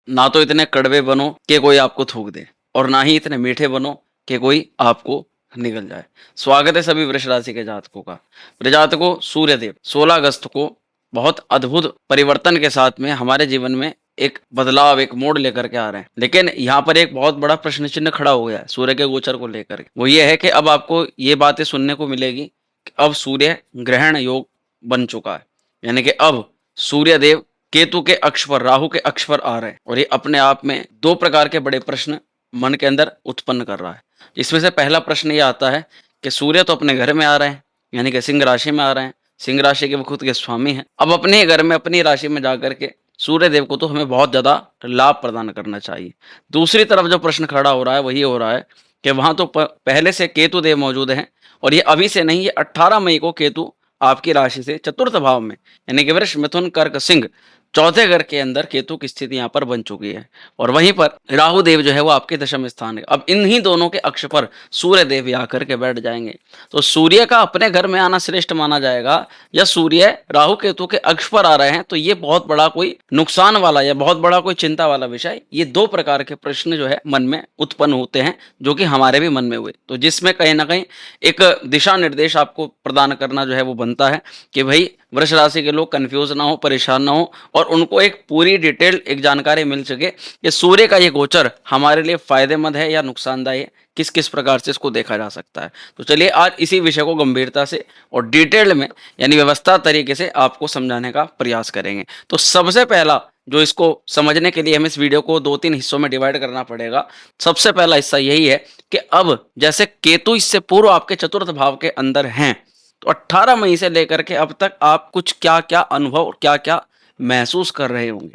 ना तो इतने कड़वे बनो कि कोई आपको थूक दे और ना ही इतने मीठे बनो कि कोई आपको निगल जाए। स्वागत है सभी वृष राशि के जातकों का। जातकों, सूर्य देव 16 अगस्त को बहुत अद्भुत परिवर्तन के साथ में हमारे जीवन में एक बदलाव, एक मोड़ लेकर के आ रहे हैं। लेकिन यहाँ पर एक बहुत बड़ा प्रश्न चिन्ह खड़ा हो गया है सूर्य के गोचर को लेकर के। वो ये है कि अब आपको ये बातें सुनने को मिलेगी कि अब सूर्य ग्रहण योग बन चुका है, यानी कि अब सूर्य देव केतु के अक्ष पर, राहु के अक्ष पर आ रहे हैं और ये अपने आप में दो प्रकार के बड़े प्रश्न मन के अंदर उत्पन्न कर रहा है। इसमें से पहला प्रश्न ये आता है कि सूर्य तो अपने घर में आ रहे हैं, यानी कि सिंह राशि में आ रहे हैं, सिंह राशि के वो खुद के स्वामी हैं। अब अपने घर में, अपनी राशि में जाकर के सूर्य देव को तो हमें बहुत ज्यादा लाभ प्रदान करना चाहिए। दूसरी तरफ जो प्रश्न खड़ा हो रहा है वही हो रहा है कि वहां तो पहले से केतु देव मौजूद हैं और ये अभी से नहीं, ये 18 मई को केतु आपकी राशि से चतुर्थ भाव में, यानी कि वृष, मिथुन, कर्क, सिंह, चौथे घर के अंदर केतु की स्थिति यहाँ पर बन चुकी है और वहीं पर राहु देव जो है वो आपके दशम स्थान है। अब इन्हीं दोनों के अक्ष पर सूर्य देव आकर के बैठ जाएंगे, तो सूर्य का अपने घर में आना श्रेष्ठ माना जाएगा या सूर्य राहु केतु के अक्ष पर आ रहे हैं तो ये बहुत बड़ा कोई नुकसान वाला या बहुत बड़ा कोई चिंता वाला विषय? ये दो प्रकार के प्रश्न जो है मन में उत्पन्न होते हैं, जो कि हमारे भी मन में हुए, तो जिसमें कहीं ना कहीं एक दिशा निर्देश आपको प्रदान करना जो है वो बनता है कि भाई वृष राशि के लोग कंफ्यूज ना हो, परेशान ना हो और उनको एक पूरी डिटेल एक जानकारी मिल सके कि सूर्य का ये गोचर हमारे लिए फायदेमंद है या नुकसानदायी है, किस किस प्रकार से इसको देखा जा सकता है। तो चलिए आज इसी विषय को गंभीरता से और डिटेल में, यानी व्यवस्था तरीके से आपको समझाने का प्रयास करेंगे। तो सबसे पहला जो इसको समझने के लिए हमें इस वीडियो को 2-3 हिस्सों में डिवाइड करना पड़ेगा। सबसे पहला हिस्सा यही है कि अब जैसे केतु इससे पूर्व आपके चतुर्थ भाव के अंदर हैं, तो 18 मई से लेकर के अब तक आप कुछ क्या क्या अनुभव और क्या क्या महसूस कर रहे होंगे।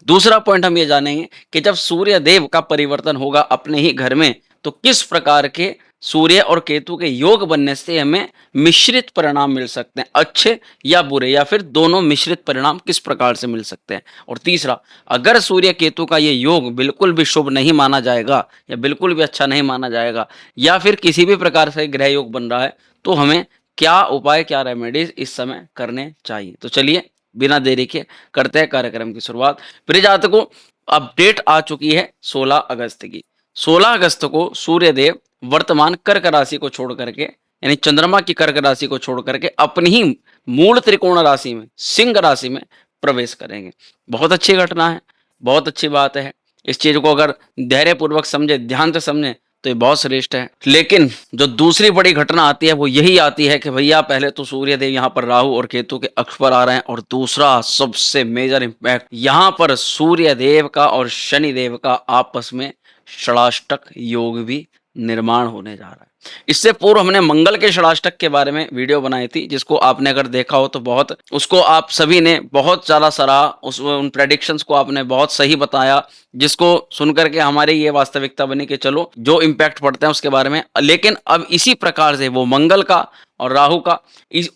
दूसरा पॉइंट हम ये जानेंगे कि जब सूर्य देव का परिवर्तन होगा अपने ही घर में, तो किस प्रकार के सूर्य और केतु के योग बनने से हमें मिश्रित परिणाम मिल सकते हैं, अच्छे या बुरे, या फिर दोनों मिश्रित परिणाम किस प्रकार से मिल सकते हैं। और तीसरा, अगर सूर्य केतु का ये योग बिल्कुल भी शुभ नहीं माना जाएगा या बिल्कुल भी अच्छा नहीं माना जाएगा या फिर किसी भी प्रकार से ग्रह योग बन रहा है, तो हमें क्या उपाय, क्या रेमेडीज इस समय करने चाहिए। तो चलिए बिना देरी के करते हैं कार्यक्रम की शुरुआत। प्रिय जातकों, अपडेट आ चुकी है 16 अगस्त की। 16 अगस्त को सूर्य देव वर्तमान कर्क राशि को छोड़ करके, यानी चंद्रमा की कर्क राशि को छोड़ करके अपनी ही मूल त्रिकोण राशि में, सिंह राशि में प्रवेश करेंगे। बहुत अच्छी घटना है, बहुत अच्छी बात है। इस चीज को अगर धैर्यपूर्वक समझे, ध्यान से समझे, तो ये बहुत श्रेष्ठ है। लेकिन जो दूसरी बड़ी घटना आती है वो यही आती है कि भैया पहले तो सूर्य देव यहाँ पर राहु और केतु के अक्ष पर आ रहे हैं और दूसरा सबसे मेजर इंपैक्ट, यहाँ पर सूर्य देव का और शनि देव का आपस में षडाष्टक योग भी निर्माण होने जा रहा है। इससे पूर्व हमने मंगल के षडाष्टक के बारे में वीडियो बनाई थी, जिसको आपने अगर देखा हो तो बहुत, उसको आप सभी ने बहुत ज्यादा सराहा, उन प्रेडिक्शंस को आपने बहुत सही बताया, जिसको सुनकर के हमारी ये वास्तविकता बनी कि चलो जो इम्पैक्ट पड़ते हैं उसके बारे में। लेकिन अब इसी प्रकार से वो मंगल का और राहु का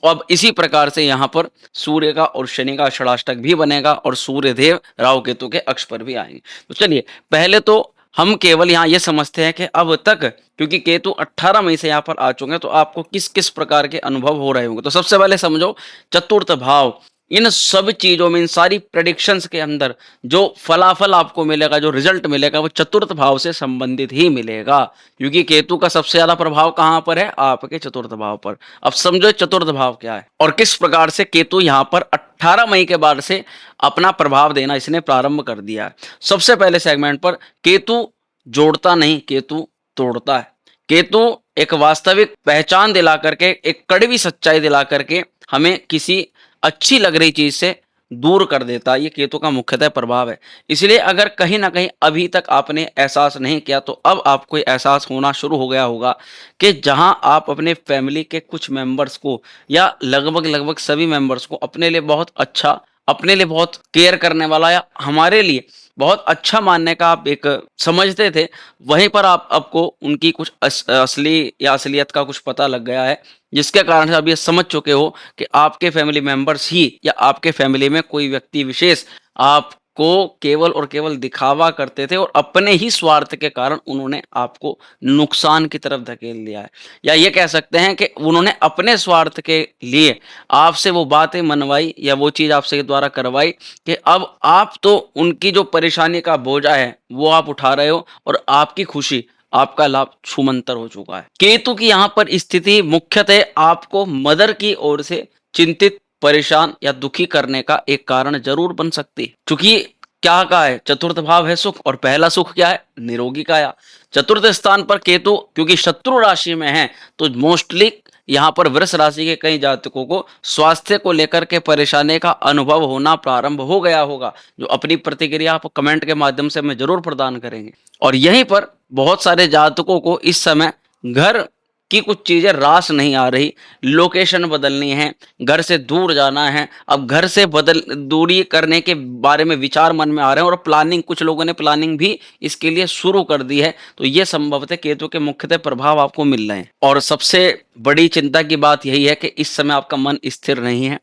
अब इसी प्रकार से यहाँ पर सूर्य का और शनि का षडाष्टक भी बनेगा और सूर्य देव राहु केतु के अक्ष पर भी आएंगे। तो चलिए पहले तो हम केवल यहाँ ये समझते हैं कि अब तक, क्योंकि केतु 18 मई से यहाँ पर आ चुके हैं, तो आपको किस किस प्रकार के अनुभव हो रहे होंगे। तो सबसे पहले समझो चतुर्थ भाव, इन सब चीजों में, इन सारी प्रेडिक्शंस के अंदर जो फलाफल आपको मिलेगा, जो रिजल्ट मिलेगा, वो चतुर्थ भाव से संबंधित ही मिलेगा, क्योंकि केतु का सबसे ज्यादा प्रभाव कहाँ पर है? आपके चतुर्थ भाव पर। अब समझो चतुर्थ भाव क्या है और किस प्रकार से केतु यहाँ पर 18 मई के बाद से अपना प्रभाव देना इसने प्रारंभ कर दिया है। सबसे पहले सेगमेंट पर केतु जोड़ता नहीं, केतु तोड़ता है। केतु एक वास्तविक पहचान दिला करके, एक कड़वी सच्चाई दिला करके हमें किसी अच्छी लग रही चीज से दूर कर देता है। ये केतु का मुख्यतः प्रभाव है। इसलिए अगर कहीं ना कहीं अभी तक आपने एहसास नहीं किया, तो अब आपको एहसास होना शुरू हो गया होगा कि जहां आप अपने फैमिली के कुछ मेंबर्स को या लगभग लगभग सभी मेंबर्स को अपने लिए बहुत अच्छा, अपने लिए बहुत केयर करने वाला या हमारे लिए बहुत अच्छा मानने का आप एक समझते थे, वहीं पर आपको उनकी कुछ असली या असलियत का कुछ पता लग गया है, जिसके कारण से आप ये समझ चुके हो कि आपके फैमिली मेंबर्स ही या आपके फैमिली में कोई व्यक्ति विशेष आपको को केवल और केवल दिखावा करते थे और अपने ही स्वार्थ के कारण उन्होंने आपको नुकसान की तरफ धकेल दिया है। या ये कह सकते हैं कि उन्होंने अपने स्वार्थ के लिए आपसे वो बातें मनवाई या वो चीज़ आपसे द्वारा करवाई कि अब आप तो उनकी जो परेशानी का बोझा है, वो आप उठा रहे हो और आपकी खुशी, आपका लाभ छूमंतर हो चुका है। केतु की यहाँ पर स्थिति मुख्यतः आपको मदर की ओर से चिंतित, परेशान या दुखी करने का एक कारण जरूर बन सकती है। चूंकि क्या कहा है, चतुर्थ भाव है सुख और पहला सुख क्या है, निरोगी काया। चतुर्थ स्थान पर केतु क्योंकि शत्रु राशि में है, तो मोस्टली यहाँ पर वृष राशि के कई जातकों को स्वास्थ्य को लेकर के परेशानी का अनुभव होना प्रारंभ हो गया होगा, जो अपनी प्रतिक्रिया आप कमेंट के माध्यम से हमें जरूर प्रदान करेंगे। और यहीं पर बहुत सारे जातकों को इस समय घर की कुछ चीजें रास नहीं आ रही, लोकेशन बदलनी है, घर से दूर जाना है। अब घर से बदल दूरी करने के बारे में विचार मन में आ रहे हैं और प्लानिंग, कुछ लोगों ने प्लानिंग भी इसके लिए शुरू कर दी है। तो ये संभवतः केतु के मुख्यतः प्रभाव आपको मिल रहे हैं। और सबसे बड़ी चिंता की बात यही है कि इस समय आपका मन स्थिर नहीं है।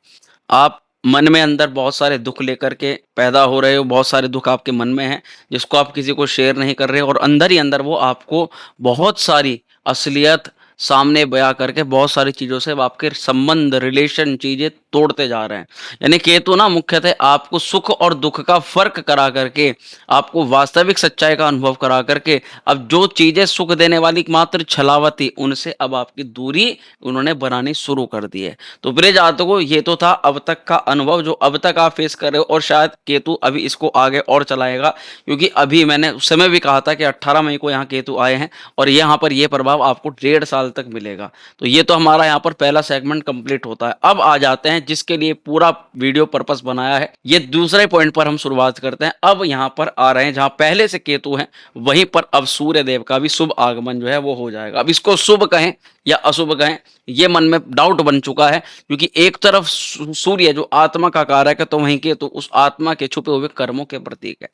आप मन में अंदर बहुत सारे दुख लेकर के पैदा हो रहे हो, बहुत सारे दुख आपके मन में हैं जिसको आप किसी को शेयर नहीं कर रहे और अंदर ही अंदर वो आपको बहुत सारी असलियत सामने बयां करके बहुत सारी चीज़ों से आपके संबंध, रिलेशन, चीज़ें तोड़ते जा रहे हैं। यानी केतु ना मुख्यतः आपको सुख और दुख का फर्क करा करके, आपको वास्तविक सच्चाई का अनुभव करा करके, अब जो चीज़ें सुख देने वाली मात्र छलावती, उनसे अब आपकी दूरी उन्होंने बनानी शुरू कर दी है। तो प्रिय जातकों, ये तो था अब तक का अनुभव जो अब तक आप फेस कर रहे हो और शायद केतु अभी इसको आगे और चलाएगा, क्योंकि अभी मैंने उस समय भी कहा था कि 18 मई को यहाँ केतु आए हैं और यहाँ पर ये प्रभाव आपको 1.5 साल तक मिलेगा। तो ये तो हमारा यहाँ पर पहला सेगमेंट कंप्लीट होता है। अब आ जाते हैं जिसके लिए पूरा वीडियो पर्पस बनाया है, ये दूसरे पॉइंट पर हम शुरुआत करते हैं। अब यहाँ पर आ रहे हैं जहाँ पहले से केतु हैं वहीं पर अब सूर्य देव का भी शुभ आगमन जो है वो हो जाएगा। अब इसको शुभ कहें या अशुभ कहें, ये मन में डाउट बन चुका है, क्योंकि एक तरफ सूर्य जो आत्मा का कारक है, तो वहीं केतु उस आत्मा के छुपे हुए कर्मों के प्रतीक है।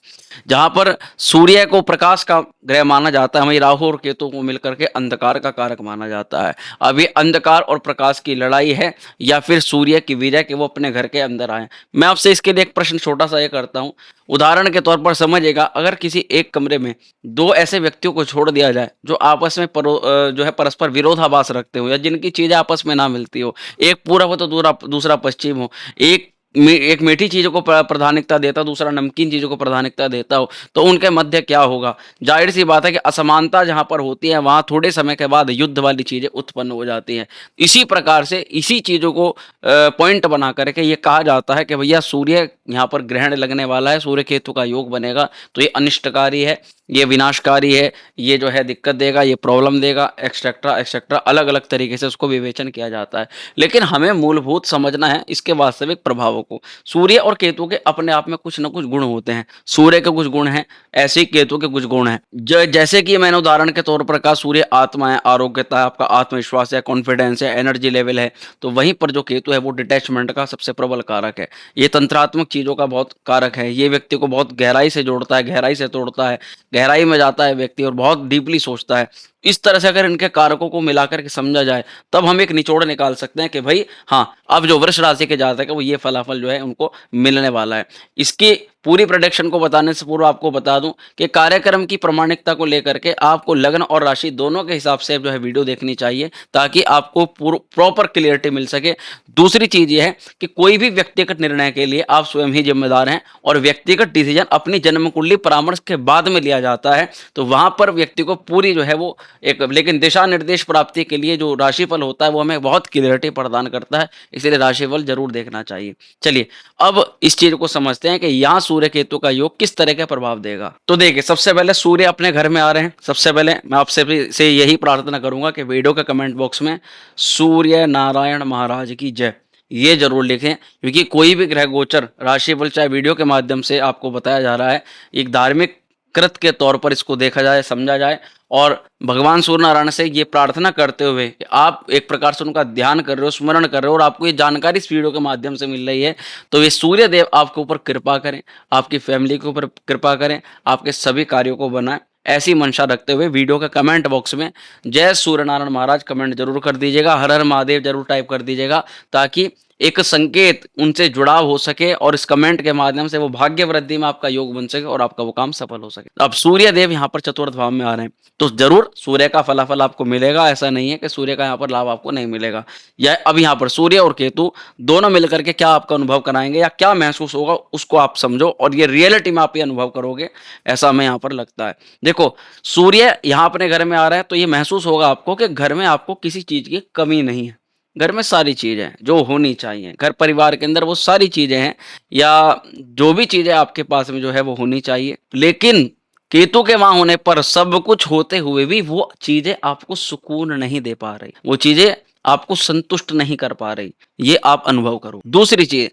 जहां पर सूर्य को प्रकाश का ग्रह माना जाता है, वहीं राहु और केतु को मिलकर के अंधकार का कारक माना जाता है। अब ये अंधकार और प्रकाश की लड़ाई है या फिर सूर्य की विजय कि वो अपने घर के अंदर आए। मैं आपसे इसके लिए एक प्रश्न छोटा सा ये करता हूं, उदाहरण के तौर पर समझिएगा, अगर किसी एक कमरे में दो ऐसे व्यक्तियों को छोड़ दिया जाए जो आपस में जो है परस्पर विरोधाभास रखते हो या जिनकी चीजें आपस में ना मिलती हो, एक पूरब हो तो दूसरा पश्चिम हो, एक मीठी चीजों को प्राथमिकता देता हो, दूसरा नमकीन चीजों को प्राथमिकता देता हो, तो उनके मध्य क्या होगा? जाहिर सी बात है कि असमानता जहां पर होती है वहां थोड़े समय के बाद युद्ध वाली चीजें उत्पन्न हो जाती हैं। इसी प्रकार से इसी चीजों को पॉइंट बना करके ये कहा जाता है कि भैया सूर्य यहाँ पर ग्रहण लगने वाला है, सूर्य केतु का योग बनेगा, तो ये अनिष्टकारी है, ये विनाशकारी है, ये जो है दिक्कत देगा, ये प्रॉब्लम देगा, एक्सेट्रा एक्सेट्रा, अलग अलग तरीके से उसको विवेचन किया जाता है। लेकिन हमें मूलभूत समझना है इसके वास्तविक प्रभावों को। सूर्य और केतु के अपने आप में कुछ न कुछ गुण होते हैं। सूर्य के कुछ गुण हैं, ऐसे ही केतु के कुछ गुण हैं। जैसे कि मैंने उदाहरण के तौर पर कहा, सूर्य आत्मा है, आरोग्यता है, आपका आत्मविश्वास है, कॉन्फिडेंस है, एनर्जी लेवल है। तो वहीं पर जो केतु है वो डिटैचमेंट का सबसे प्रबल कारक है। ये तंत्रात्मक चीजों का बहुत कारक है। ये व्यक्ति को बहुत गहराई से जोड़ता है, गहराई से तोड़ता है, गहराई में जाता है व्यक्ति और बहुत डीपली सोचता है। इस तरह से अगर इनके कारकों को मिलाकर के समझा जाए तब हम एक निचोड़ निकाल सकते हैं कि भाई हाँ, अब जो वृष राशि के जातक है वो ये फलाफल जो है उनको मिलने वाला है। इसकी पूरी प्रेडिक्शन को बताने से पूर्व आपको बता दूं कि कार्यक्रम की प्रामाणिकता को लेकर के आपको लग्न और राशि दोनों के हिसाब से जो है वीडियो देखनी चाहिए, ताकि आपको प्रॉपर क्लियरिटी मिल सके। दूसरी चीज ये है कि कोई भी व्यक्तिगत निर्णय के लिए आप स्वयं ही जिम्मेदार हैं और व्यक्तिगत डिसीजन अपनी जन्म कुंडली परामर्श के बाद में लिया जाता है। तो वहां पर व्यक्ति को पूरी जो है वो एक, लेकिन दिशा निर्देश प्राप्ति के लिए जो राशिफल होता है वो हमें बहुत क्लियरिटी प्रदान करता है, इसलिए राशिफल जरूर देखना चाहिए। चलिए अब इस चीज को समझते हैं कि यहाँ सूर्य केतु का योग किस तरह का प्रभाव देगा। तो देखिए, सबसे पहले सूर्य अपने घर में आ रहे हैं। सबसे पहले मैं आपसे से यही प्रार्थना करूंगा कि वीडियो के कमेंट बॉक्स में सूर्य नारायण महाराज की जय ये जरूर लिखें, क्योंकि कोई भी ग्रह गोचर राशिफल चाहे वीडियो के माध्यम से आपको बताया जा रहा है, एक धार्मिक कृत के तौर पर इसको देखा जाए, समझा जाए और भगवान सूर्य नारायण से ये प्रार्थना करते हुए कि आप एक प्रकार से उनका ध्यान कर रहे हो, स्मरण कर रहे हो और आपको ये जानकारी इस वीडियो के माध्यम से मिल रही है, तो ये सूर्य देव आपके ऊपर कृपा करें, आपकी फैमिली के ऊपर कृपा करें, आपके सभी कार्यों को बनाएं। ऐसी मंशा रखते हुए वीडियो के कमेंट बॉक्स में जय सूर्य नारायण महाराज कमेंट जरूर कर दीजिएगा, हर हर महादेव जरूर टाइप कर दीजिएगा, ताकि एक संकेत उनसे जुड़ाव हो सके और इस कमेंट के माध्यम से वो भाग्य वृद्धि में आपका योग बन सके और आपका वो काम सफल हो सके। अब सूर्य देव यहाँ पर चतुर्थ भाव में आ रहे हैं, तो ज़रूर सूर्य का फलाफल आपको मिलेगा, ऐसा नहीं है कि सूर्य का यहाँ पर लाभ आपको नहीं मिलेगा। या अब यहाँ पर सूर्य और केतु दोनों मिलकर के क्या आपका अनुभव कराएँगे या क्या महसूस होगा उसको आप समझो और ये रियलिटी में आप ये अनुभव करोगे, ऐसा हमें यहाँ पर लगता है। देखो, सूर्य यहाँ अपने घर में आ रहा है तो ये महसूस होगा आपको कि घर में आपको किसी चीज़ की कमी नहीं है। घर में सारी चीज़ें हैं जो होनी चाहिए। घर परिवार के अंदर वो सारी चीज़ें हैं या जो भी चीज़ें आपके पास में जो है वो होनी चाहिए। लेकिन केतु के वहाँ होने पर सब कुछ होते हुए भी वो चीज़ें आपको सुकून नहीं दे पा रही। वो चीज़ें आपको संतुष्ट नहीं कर पा रही। ये आप अनुभव करो। दूसरी चीज़,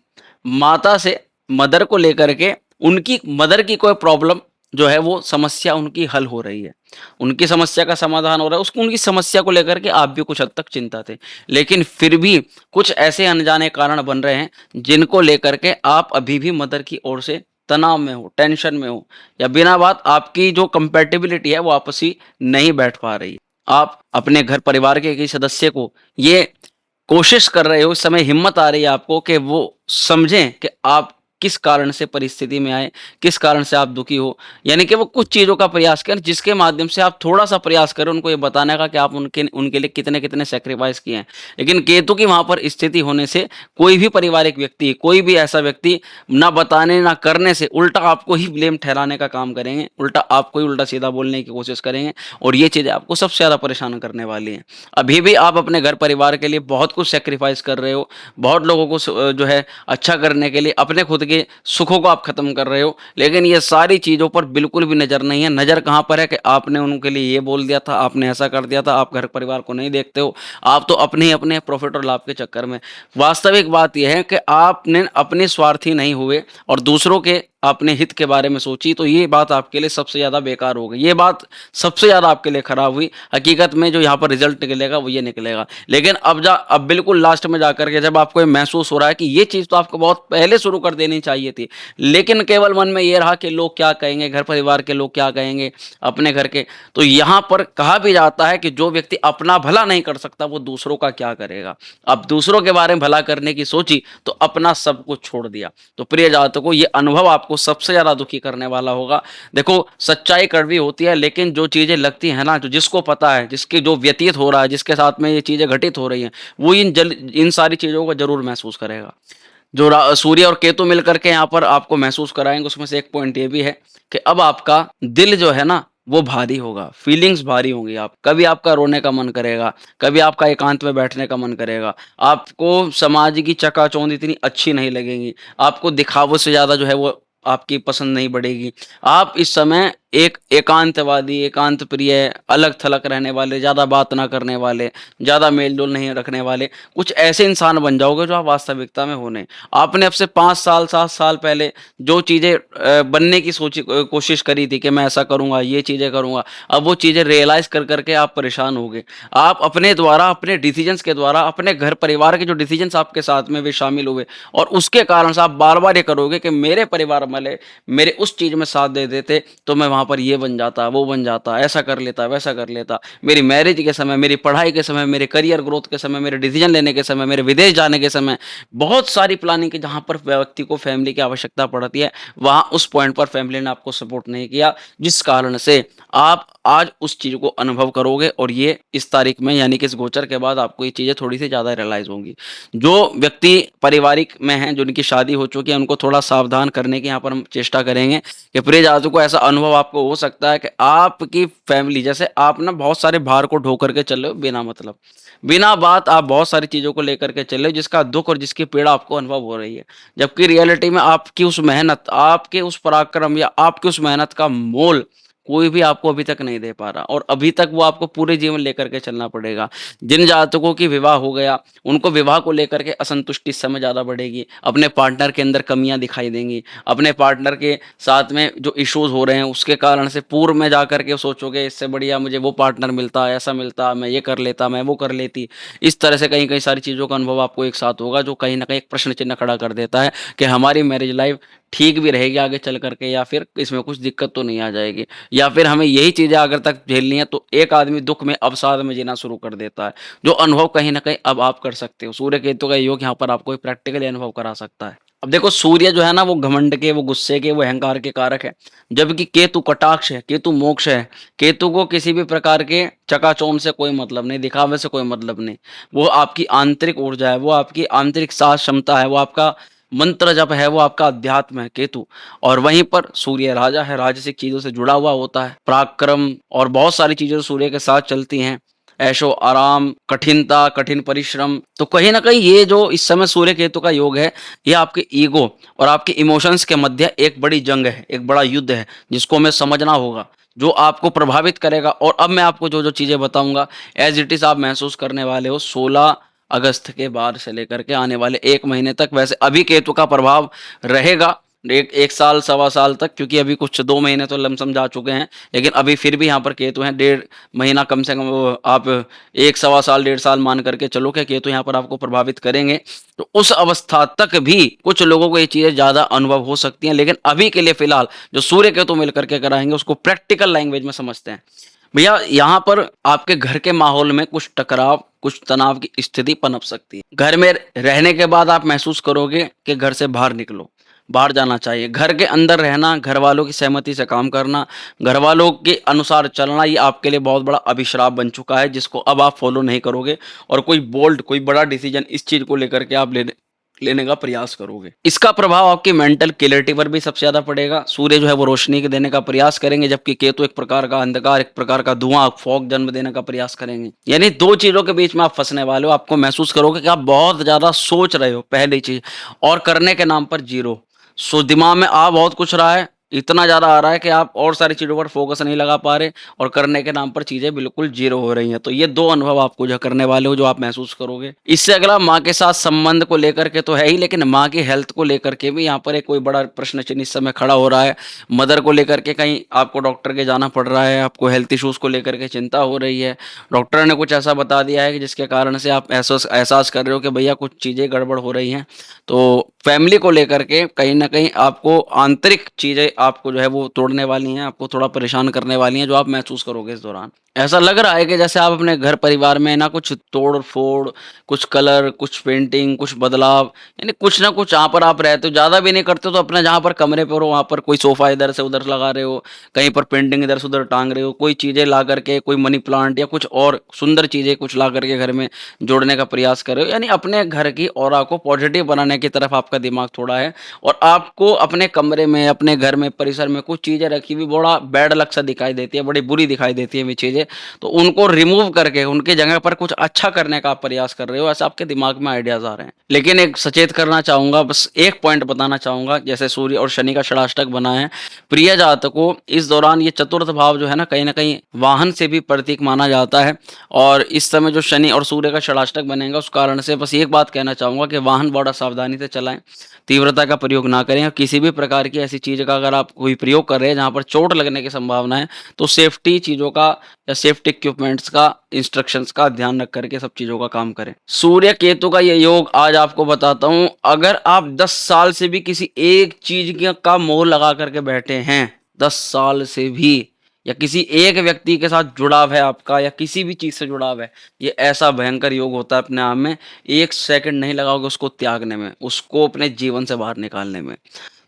माता से मदर को लेकर के उनकी मदर की कोई प्रॉब्लम जो है वो समस्या उनकी हल हो रही है। उनकी समस्या का समाधान हो रहा है, उसको उनकी समस्या को लेकर के आप भी कुछ हद तक चिंतित हैं। लेकिन फिर भी कुछ ऐसे अनजाने कारण बन रहे हैं, जिनको लेकर के आप अभी भी मदर की ओर से तनाव में हो, टेंशन में हो या बिना बात आपकी जो कंपैटिबिलिटी है वो आपसी नहीं बैठ पा रही। आप अपने घर परिवार के किसी सदस्य को ये कोशिश कर रहे हो, इस समय हिम्मत आ रही है आपको कि वो समझें कि आप किस कारण से परिस्थिति में आए, किस कारण से आप दुखी हो। यानी कि वो कुछ चीज़ों का प्रयास करें जिसके माध्यम से आप थोड़ा-सा प्रयास करें उनको ये बताने का कि आप उनके उनके लिए कितने-कितने सैक्रिफाइस किए हैं। लेकिन केतु की वहाँ पर स्थिति होने से कोई भी पारिवारिक व्यक्ति, कोई भी ऐसा व्यक्ति ना बताने ना करने से उल्टा आपको ही ब्लेम ठहराने का काम करेंगे, उल्टा आपको ही उल्टा-सीधा बोलने की कोशिश करेंगे और ये चीज़ें आपको सबसे ज़्यादा परेशान करने वाली हैं। अभी भी आप अपने घर परिवार के लिए बहुत कुछ सैक्रिफाइस कर रहे हो, बहुत लोगों को जो है अच्छा करने के लिए अपने खुद के सुखों को आप ख़त्म कर रहे हो, लेकिन ये सारी चीज़ों पर बिल्कुल भी नज़र नहीं है। नज़र कहाँ पर है कि आपने उनके लिए ये बोल दिया था, आपने ऐसा कर दिया था, आप घर परिवार को नहीं देखते हो, आप तो अपने ही अपने प्रॉफ़िट और लाभ के चक्कर में। वास्तविक बात ये है कि आपने अपने स्वार्थी नहीं हुए और दूसरों के आपने हित के बारे में सोची, तो ये बात आपके लिए सबसे ज़्यादा बेकार हो गई। ये बात सबसे ज़्यादा आपके लिए खराब हुई। हकीकत में जो यहाँ पर रिज़ल्ट निकलेगा वो ये निकलेगा। लेकिन अब बिल्कुल लास्ट में जाकर के जब आपको ये महसूस हो रहा है कि ये चीज़ तो आपको बहुत पहले शुरू कर देनी चाहिए थी, लेकिन केवल मन में ये रहा कि लोग क्या कहेंगे, घर परिवार के लोग क्या कहेंगे, अपने घर के। तो यहाँ पर कहा भी जाता है कि जो व्यक्ति अपना भला नहीं कर सकता वो दूसरों का क्या करेगा। अब दूसरों के बारे में भला करने की सोची तो अपना सब कुछ छोड़ दिया। तो प्रिय जातकों, ये अनुभव आपको सबसे ज़्यादा दुखी करने वाला होगा। देखो, सच्चाई कड़वी होती है, लेकिन जो चीज़ें लगती हैं ना, जो जिसको पता है, जिसके जो व्यतीत हो रहा है, जिसके साथ में ये चीज़ें घटित हो रही हैं, वो इन सारी चीज़ों को ज़रूर महसूस करेगा। जो सूर्य और केतु मिलकर के यहाँ पर आपको महसूस कराएँगे, उसमें से एक पॉइंट ये भी है कि अब आपका दिल जो है ना, वो भारी होगा, फीलिंग्स भारी होंगी। आप कभी आपका रोने का मन करेगा, कभी आपका एकांत में बैठने का मन करेगा। आपको समाज की चकाचौंध इतनी अच्छी नहीं लगेगी। आपको दिखावट से ज़्यादा जो है वो आपकी पसंद नहीं बढ़ेगी। आप इस समय एक एकांतवादी, एकांत प्रिय, अलग-थलग रहने वाले, ज़्यादा बात ना करने वाले, ज़्यादा मेल-जोल नहीं रखने वाले, कुछ ऐसे इंसान बन जाओगे जो आप वास्तविकता में हो नहीं। आपने अब से 5 साल, 7 साल पहले जो चीज़ें बनने की कोशिश करी थी कि मैं ऐसा करूँगा, ये चीज़ें करूँगा, अब वो चीज़ें रियलाइज़ कर के आप परेशान होगे। आप अपने द्वारा, अपने डिसीज़न्स के द्वारा, अपने घर परिवार के जो डिसीज़न्स आपके साथ में वे शामिल हुए और उसके कारण से आप बार-बार ये करोगे कि मेरे परिवार वाले मेरे उस चीज़ में साथ दे देते तो मैं वहाँ पर ये बन जाता, वो बन जाता, ऐसा कर लेता, वैसा कर लेता। मेरी मैरिज के समय, मेरी पढ़ाई के समय, मेरे करियर ग्रोथ के समय, मेरे डिसीज़न लेने के समय, मेरे विदेश जाने के समय, बहुत सारी प्लानिंग की जहाँ पर व्यक्ति को फैमिली की आवश्यकता पड़ती है, वहाँ उस पॉइंट पर फैमिली ने आपको सपोर्ट नहीं किया, जिस कारण से आप आज उस चीज़ को अनुभव करोगे और ये इस तारीख में यानी कि इस गोचर के बाद आपको ये चीज़ें थोड़ी-सी ज़्यादा रियलाइज़ होंगी। जो व्यक्ति पारिवारिक में हैं, जिनकी शादी हो चुकी है, उनको थोड़ा सावधान करने की यहाँ पर हम चेष्टा करेंगे कि प्रिय जातकों, ऐसा अनुभव आपको हो सकता है कि आपकी फैमिली जैसे आप ना बहुत सारे भार को ढो करके चल रहे हो बिना मतलब। बिना बात आप बहुत सारी चीज़ों को लेकर के चल रहे हो जिसका दुःख और जिसकी पीड़ा आपको अनुभव हो रही है। जबकि रियलिटी में आपकी उस मेहनत, आपके उस पराक्रम या आपकी उस मेहनत का मोल कोई भी आपको अभी तक नहीं दे पा रहा और अभी तक वो आपको पूरे जीवन लेकर के चलना पड़ेगा। जिन जातकों की विवाह हो गया, उनको विवाह को लेकर के असंतुष्टि इस समय ज़्यादा बढ़ेगी। अपने पार्टनर के अंदर कमियाँ दिखाई देंगी। अपने पार्टनर के साथ में जो इश्यूज़ हो रहे हैं, उसके कारण से पूर्व में जाकर के सोचोगे इससे बढ़िया मुझे वो पार्टनर मिलता, ऐसा मिलता, मैं ये कर लेता, मैं वो कर लेती। इस तरह से कई-कई सारी चीज़ों का अनुभव आपको एक साथ होगा जो कहीं न कहीं एक प्रश्न चिन्ह खड़ा कर देता है कि हमारी मैरिज लाइफ़ ठीक भी रहेगी आगे चल कर के, या फिर इसमें कुछ दिक्कत तो नहीं आ जाएगी, या फिर हमें यही चीज़ें अगर तक झेलनी है तो एक आदमी दुःख में अवसाद में जीना शुरू कर देता है, जो अनुभव कहीं न कहीं अब आप कर सकते हो। सूर्य केतु का योग यहाँ पर आपको प्रैक्टिकली अनुभव करा सकता है। अब देखो सूर्य जो है ना वो घमंड के, वो गुस्से के, वो अहंकार के कारक है, जबकि केतु कटाक्ष है, केतु मोक्ष है। केतु को किसी भी प्रकार के चकाचौंध से कोई मतलब नहीं, दिखावे से कोई मतलब नहीं। वो आपकी आंतरिक ऊर्जा है, वो आपकी आंतरिक साहस क्षमता है, वो आपका मंत्र जप है, वो आपका अध्यात्म है केतु। और वहीं पर सूर्य राजा है, राजसिक चीज़ों से जुड़ा हुआ होता है, पराक्रम और बहुत सारी चीज़ें सूर्य के साथ चलती हैं। ऐशो आराम, कठिनता, कठिन परिश्रम, तो कहीं न कहीं ये जो इस समय सूर्य केतु का योग है, ये आपके ईगो और आपके इमोशंस के मध्य एक बड़ी जंग है, एक बड़ा युद्ध है, जिसको हमें समझना होगा, जो आपको प्रभावित करेगा। और अब मैं आपको जो-जो चीज़ें बताऊँगा, एज़ इट इज़ आप महसूस करने वाले हो 16 अगस्त के बाद से लेकर के आने वाले 1 महीने तक। वैसे अभी केतु का प्रभाव रहेगा, एक 1 साल, सवा साल तक, क्योंकि अभी कुछ 2 महीने तो लमसम जा चुके हैं, लेकिन अभी फिर भी यहाँ पर केतु हैं, डेढ़ महीना कम से कम वो आप 1 सवा साल, डेढ़ साल मान करके चलो कि केतु यहाँ पर आपको प्रभावित करेंगे। तो उस अवस्था तक भी कुछ लोगों को ये चीज़ें ज़्यादा अनुभव हो सकती हैं, लेकिन अभी के लिए फ़िलहाल जो सूर्य केतु मिल कर के कराएँगे, उसको प्रैक्टिकल लैंग्वेज में समझते हैं। भैया यहाँ पर आपके घर के माहौल में कुछ टकराव, कुछ तनाव की स्थिति पनप सकती है। घर में रहने के बाद आप महसूस करोगे कि घर से बाहर निकलो, बाहर जाना चाहिए। घर के अंदर रहना, घर वालों की सहमति से काम करना, घर वालों के अनुसार चलना, ये आपके लिए बहुत बड़ा अभिशाप बन चुका है, जिसको अब आप फॉलो नहीं करोगे और कोई बोल्ड, कोई बड़ा डिसीजन इस चीज़ को लेकर के आप लेने लेने का प्रयास करोगे। इसका प्रभाव आपकी मेंटल क्लैरिटी पर भी सबसे ज़्यादा पड़ेगा। सूर्य जो है वो रोशनी के देने का प्रयास करेंगे, जबकि केतु एक प्रकार का अंधकार, एक प्रकार का धुआं, फॉग जन्म देने का प्रयास करेंगे। यानी 2 चीज़ों के बीच में आप फँसने वाले हो। आपको महसूस करोगे कि आप बहुत ज़्यादा सोच रहे हो, पहली चीज़, और करने के नाम पर ज़ीरो। दिमाग में आ बहुत कुछ रहा है, इतना ज़्यादा आ रहा है कि आप और सारी चीज़ों पर फ़ोकस नहीं लगा पा रहे, और करने के नाम पर चीज़ें बिल्कुल ज़ीरो हो रही हैं। तो ये 2 अनुभव आपको जो करने वाले हो, जो आप महसूस करोगे। इससे अगला माँ के साथ संबंध को लेकर के तो है ही, लेकिन माँ की हेल्थ को लेकर के भी यहाँ पर एक कोई बड़ा प्रश्न चिन्ह इस समय खड़ा हो रहा है। मदर को लेकर के कहीं आपको डॉक्टर के जाना पड़ रहा है, आपको हेल्थ इश्यूज़ को लेकर के चिंता हो रही है। डॉक्टर ने कुछ ऐसा बता दिया है कि जिसके कारण से आप एहसास एहसास कर रहे हो कि भैया कुछ चीज़ें गड़बड़ हो रही हैं। तो फैमिली को लेकर के कहीं न कहीं आपको आंतरिक चीज़ें आपको जो है वो तोड़ने वाली हैं, आपको थोड़ा परेशान करने वाली हैं, जो आप महसूस करोगे इस दौरान। ऐसा लग रहा है कि जैसे आप अपने घर परिवार में ना कुछ तोड़-फोड़, कुछ कलर, कुछ पेंटिंग, कुछ बदलाव, यानी कुछ ना कुछ जहाँ पर आप रहते हो, ज़्यादा भी नहीं करते हो तो अपना जहाँ पर कमरे पर हो वहाँ पर कोई सोफ़ा इधर से उधर लगा रहे हो, कहीं पर पेंटिंग इधर से उधर टाँग रहे हो, कोई चीज़ें ला कर के, कोई मनी प्लांट या कुछ और सुंदर चीज़ें कुछ ला कर के घर में जोड़ने का प्रयास कर रहे हो। यानी अपने घर की ऑरा को पॉजिटिव बनाने की तरफ आपका दिमाग थोड़ा है, और आपको अपने कमरे में, अपने घर में, परिसर में कुछ चीज़ें रखी हुई बड़ा बैड लक सा दिखाई देती है, बड़ी बुरी दिखाई देती है वो चीज़ें। तो उनको रिमूव करके उनकी जगह पर कुछ अच्छा करने का आप प्रयास कर रहे हो, ऐसा आपके दिमाग में आइडियाज़ आ रहे हैं। लेकिन एक सचेत करना चाहूँगा, बस एक पॉइंट बताना चाहूँगा, जैसे सूर्य और शनि का षडाष्टक बना है, प्रिय जातकों इस दौरान ये चतुर्थ भाव जो है ना, कहीं न कहीं वाहन से भी प्रतीक माना जाता है। और इस समय जो शनि और सूर्य का षडाष्टक बनेगा, उस कारण से बस एक बात कहना चाहूँगा कि वाहन बड़ा सावधानी से चलाएँ, तीव्रता का प्रयोग ना करें, और किसी भी प्रकार की ऐसी चीज़ का अगर आप कोई प्रयोग कर रहे हैं जहाँ पर चोट लगने की संभावना है, तो सेफ्टी चीज़ों का या सेफ्टी इक्विपमेंट्स का, इंस्ट्रक्शंस का ध्यान रख करके सब चीज़ों का काम करें। सूर्य केतु का ये योग आज आपको बताता हूँ, अगर आप 10 साल से भी किसी एक चीज़ का मोह लगा करके बैठे हैं, 10 साल से भी, या किसी एक व्यक्ति के साथ जुड़ाव है आपका, या किसी भी चीज़ से जुड़ाव है, ये ऐसा भयंकर योग होता है अपने आप में। 1 सेकंड नहीं लगाओगे उसको त्यागने में, उसको अपने जीवन से बाहर निकालने में।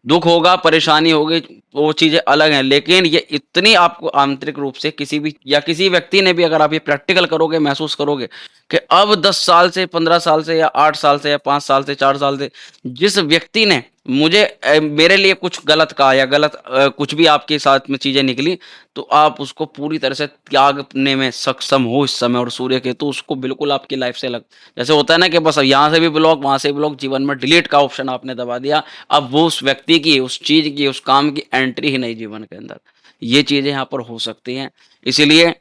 दुःख होगा, परेशानी होगी, वो चीज़ें अलग हैं, लेकिन ये इतनी आपको आंतरिक रूप से किसी भी या किसी व्यक्ति ने भी, अगर आप ये प्रैक्टिकल करोगे, महसूस करोगे कि अब 10 साल से, 15 साल से, या 8 साल से, या 5 साल से, 4 साल से जिस व्यक्ति ने मुझे मेरे लिए कुछ गलत कहा, या गलत कुछ भी आपके साथ में चीज़ें निकली, तो आप उसको पूरी तरह से त्यागने में सक्षम हो इस समय। और सूर्य केतु उसको बिल्कुल आपकी लाइफ से अलग, जैसे होता है ना कि बस यहाँ से भी ब्लॉक, वहाँ से भी ब्लॉक, जीवन में डिलीट का ऑप्शन आपने दबा दिया। अब वो उस व्यक्ति की, उस चीज़ की, उस काम की एंट्री ही नहीं जीवन के अंदर। ये चीज़ें यहाँ पर हो सकती हैं। इसीलिए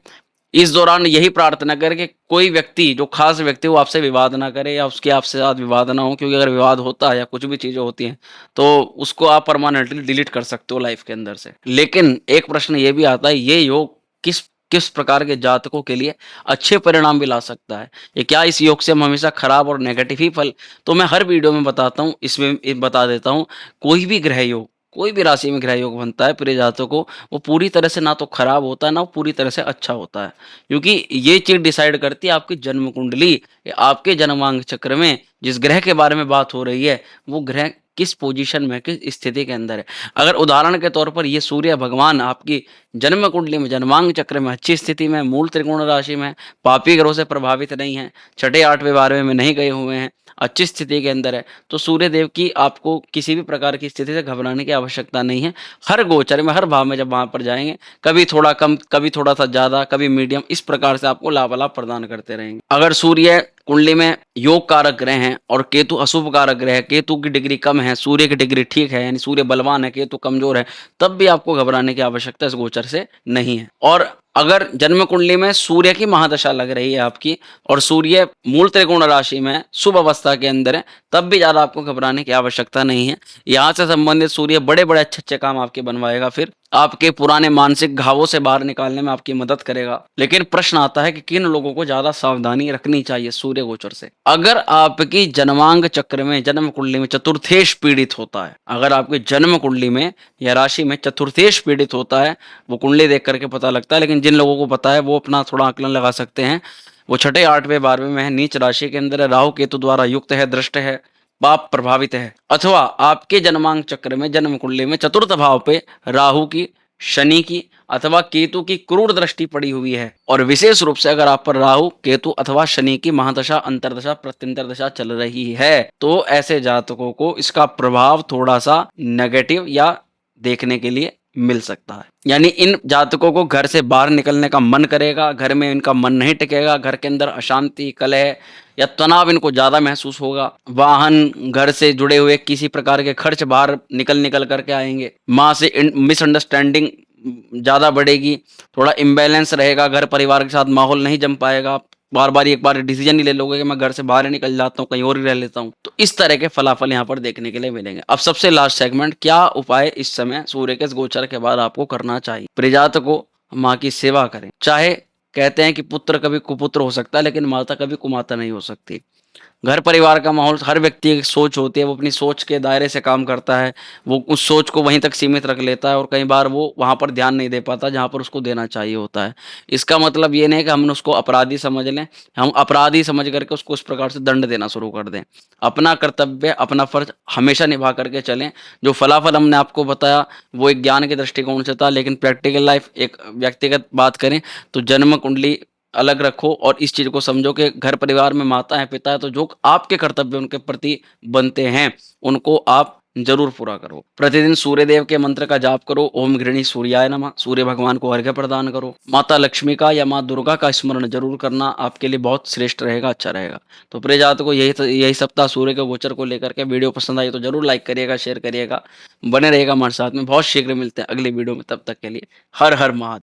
इस दौरान यही प्रार्थना करें कि कोई व्यक्ति, जो खास व्यक्ति, वो आपसे विवाद ना करे, या उसके आपसे साथ विवाद ना हो, क्योंकि अगर विवाद होता है या कुछ भी चीज़ें होती हैं, तो उसको आप परमानेंटली डिलीट कर सकते हो लाइफ के अंदर से। लेकिन एक प्रश्न ये भी आता है, ये योग किस किस प्रकार के जातकों के लिए अच्छे परिणाम भी ला सकता है? ये क्या इस योग से हम हमेशा खराब और नेगेटिव ही फल? तो मैं हर वीडियो में बताता हूँ, इसमें बता देता हूँ, कोई भी ग्रह योग कोई भी राशि में ग्रह योग बनता है प्रिय जातकों, वो पूरी तरह से ना तो खराब होता है, ना वो पूरी तरह से अच्छा होता है। क्योंकि ये चीज़ डिसाइड करती है आपकी जन्म कुंडली, या आपके जन्मांक चक्र में जिस ग्रह के बारे में बात हो रही है, वो ग्रह किस पोजीशन में, किस स्थिति के अंदर है। अगर उदाहरण के तौर पर ये सूर्य भगवान आपकी जन्म कुंडली में, जन्मांक चक्र में अच्छी स्थिति में, मूल त्रिकोण राशि में, पापी ग्रहों से प्रभावित नहीं है, छठे 8वें 12वें में नहीं गए हुए हैं, अच्छी स्थिति के अंदर है, तो सूर्य देव की आपको किसी भी प्रकार की स्थिति से घबराने की आवश्यकता नहीं है। हर गोचर में, हर भाव में जब वहाँ पर जाएँगे, कभी थोड़ा कम, कभी थोड़ा-सा ज़्यादा, कभी मीडियम, इस प्रकार से आपको लाभ प्रदान करते रहेंगे। अगर सूर्य कुंडली में योग कारक ग्रह हैं और केतु अशुभ कारक ग्रह है, केतु की डिग्री कम है, सूर्य की डिग्री ठीक है, यानी सूर्य बलवान है, केतु कमज़ोर है, तब भी आपको घबराने की आवश्यकता इस गोचर से नहीं है। और अगर जन्म कुंडली में सूर्य की महादशा लग रही है आपकी, और सूर्य मूल त्रिकोण राशि में शुभ अवस्था के अंदर है, तब भी ज़्यादा आपको घबराने की आवश्यकता नहीं है। यहाँ से संबंधित सूर्य बड़े-बड़े अच्छे-अच्छे काम आपके बनवाएगा, फिर आपके पुराने मानसिक घावों से बाहर निकालने में आपकी मदद करेगा। लेकिन प्रश्न आता है कि किन लोगों को ज़्यादा सावधानी रखनी चाहिए सूर्य गोचर से? अगर आपकी जन्मांक चक्र में, जन्म कुंडली में चतुर्थेश पीड़ित होता है, अगर आपकी जन्म कुंडली में या राशि में चतुर्थेश पीड़ित होता है, वो कुंडली देख करके पता लगता है, लेकिन जिन लोगों को पता है वो अपना थोड़ा आकलन लगा सकते हैं। वो छठे 8वें 12वें में है, नीच राशि के अंदर है, राहु केतु द्वारा युक्त है, दृष्ट है, पाप प्रभावित है, अथवा आपके जन्मांक चक्र में, जन्म कुंडली में चतुर्थ भाव पे राहु की, शनि की अथवा केतु की क्रूर दृष्टि पड़ी हुई है, और विशेष रूप से अगर आप पर राहु, केतु अथवा शनि की महादशा, अंतर्दशा, प्रत्यंतर दशा चल रही है, तो ऐसे जातकों को इसका प्रभाव थोड़ा सा नेगेटिव या देखने के लिए मिल सकता है। यानी इन जातकों को घर से बाहर निकलने का मन करेगा, घर में इनका मन नहीं टिकेगा, घर के अंदर अशांति, कलह या तनाव इनको ज़्यादा महसूस होगा। वाहन, घर से जुड़े हुए किसी प्रकार के खर्च बाहर निकल करके आएँगे। माँ से मिसअंडरस्टैंडिंग ज़्यादा बढ़ेगी, थोड़ा इम्बैलेंस रहेगा, घर परिवार के साथ माहौल नहीं जम पाएगा। बार-बार एक बार डिसीजन नहीं ले लोगे कि मैं घर से बाहर ही निकल जाता हूँ, कहीं और ही रह लेता हूँ। तो इस तरह के फलाफल यहाँ पर देखने के लिए मिलेंगे। अब सबसे लास्ट सेगमेंट, क्या उपाय इस समय सूर्य के इस गोचर के बाद आपको करना चाहिए? प्रियजात को माँ की सेवा करें। चाहे कहते हैं कि पुत्र कभी कुपुत्र हो सकता है, लेकिन माता कभी कुमाता नहीं हो सकती। घर परिवार का माहौल, हर व्यक्ति की सोच होती है, वो अपनी सोच के दायरे से काम करता है, वो उस सोच को वहीं तक सीमित रख लेता है, और कई बार वो वहाँ पर ध्यान नहीं दे पाता जहाँ पर उसको देना चाहिए होता है। इसका मतलब ये नहीं है कि हम उसको अपराधी समझ लें, हम अपराधी समझ करके उसको उस प्रकार से दंड देना शुरू कर दें। अपना कर्तव्य, अपना फर्ज हमेशा निभा करके चलें। जो फलाफल हमने आपको बताया वो एक ज्ञान के दृष्टिकोण से था, लेकिन प्रैक्टिकल लाइफ, एक व्यक्तिगत बात करें तो जन्म कुंडली अलग रखो, और इस चीज़ को समझो कि घर परिवार में माता है, पिता है, तो जो आपके कर्तव्य उनके प्रति बनते हैं, उनको आप ज़रूर पूरा करो। प्रतिदिन सूर्य देव के मंत्र का जाप करो, ओम गृणी सूर्याय नमः, सूर्य भगवान को अर्घ्य प्रदान करो। माता लक्ष्मी का या माँ दुर्गा का स्मरण ज़रूर करना, आपके लिए बहुत श्रेष्ठ रहेगा, अच्छा रहेगा। तो प्रिय जातकों, यही सप्ताह सूर्य के गोचर को लेकर के वीडियो पसंद आई तो ज़रूर लाइक करिएगा, शेयर करिएगा, बने रहिएगा हमारे साथ में। बहुत शीघ्र मिलते हैं अगली वीडियो में, तब तक के लिए हर हर महादेव।